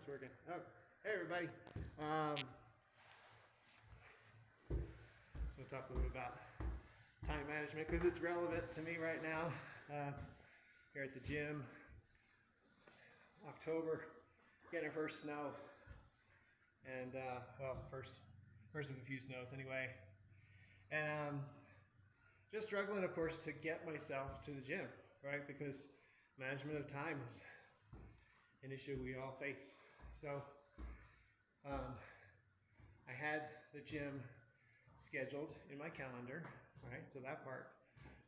That's working. Oh, hey everybody. So we'll talk a little bit about time management because it's relevant to me right now. Here at the gym, October, getting our first snow, and well, first of a few snows anyway, and just struggling, of course, to get myself to the gym, right? Because management of time is an issue we all face. So I had the gym scheduled in my calendar, right? So that part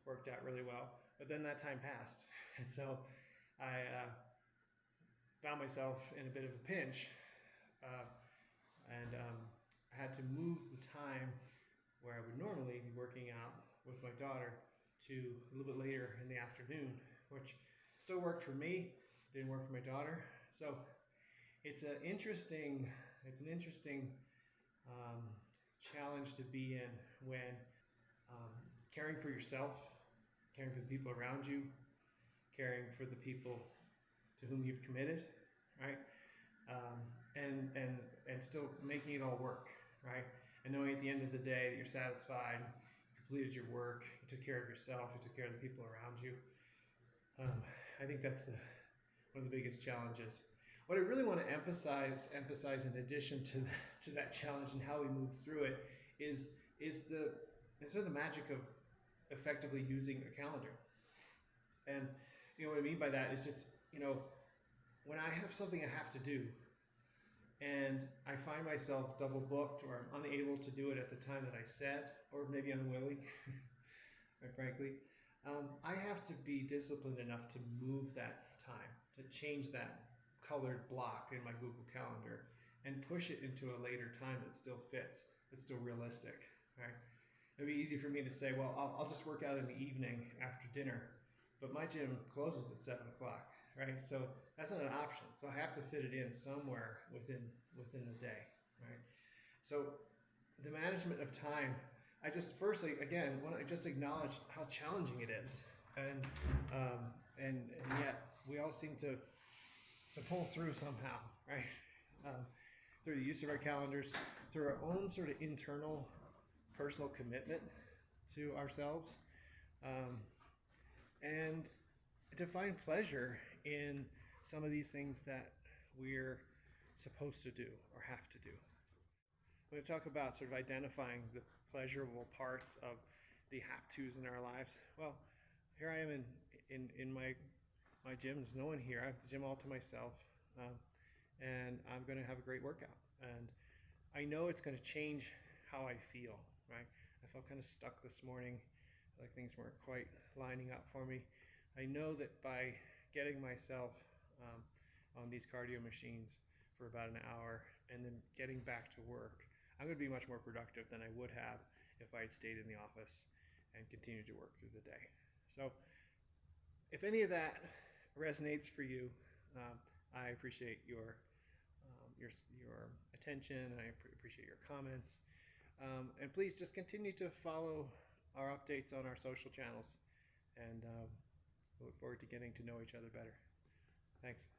worked out really well. But then that time passed, and so I found myself in a bit of a pinch, and I had to move the time where I would normally be working out with my daughter to a little bit later in the afternoon, which still worked for me, didn't work for my daughter. So it's an interesting challenge to be in when caring for yourself, caring for the people around you, caring for the people to whom you've committed, right? And still making it all work, right? And knowing at the end of the day that you're satisfied, you completed your work, you took care of yourself, you took care of the people around you. I think that's one of the biggest challenges. What I really want to emphasize in addition to that challenge and how we move through it is sort of the magic of effectively using a calendar. And what I mean by that is just, when I have something I have to do and I find myself double booked or I'm unable to do it at the time that I said, or maybe unwilling, quite frankly, I have to be disciplined enough to move that time, to change that colored block in my Google Calendar and push it into a later time that still fits, that's still realistic, right? It'd be easy for me to say, well, I'll just work out in the evening after dinner, but my gym closes at 7 o'clock, right? So that's not an option. So I have to fit it in somewhere within the day, right? So the management of time, I just firstly, again, want to just acknowledge how challenging it is, and yet we all seem to pull through somehow, right? Through the use of our calendars, through our own sort of internal personal commitment to ourselves, and to find pleasure in some of these things that we're supposed to do or have to do. When I talk about sort of identifying the pleasurable parts of the have-tos in our lives, well, here I am in my gym. There's no one here. I have the gym all to myself, and I'm going to have a great workout. And I know it's going to change how I feel, right? I felt kind of stuck this morning, like things weren't quite lining up for me. I know that by getting myself on these cardio machines for about an hour and then getting back to work, I'm going to be much more productive than I would have if I had stayed in the office and continued to work through the day. So if any of that resonates for you, I appreciate your attention, and I appreciate your comments. And please just continue to follow our updates on our social channels, and we look forward to getting to know each other better. Thanks.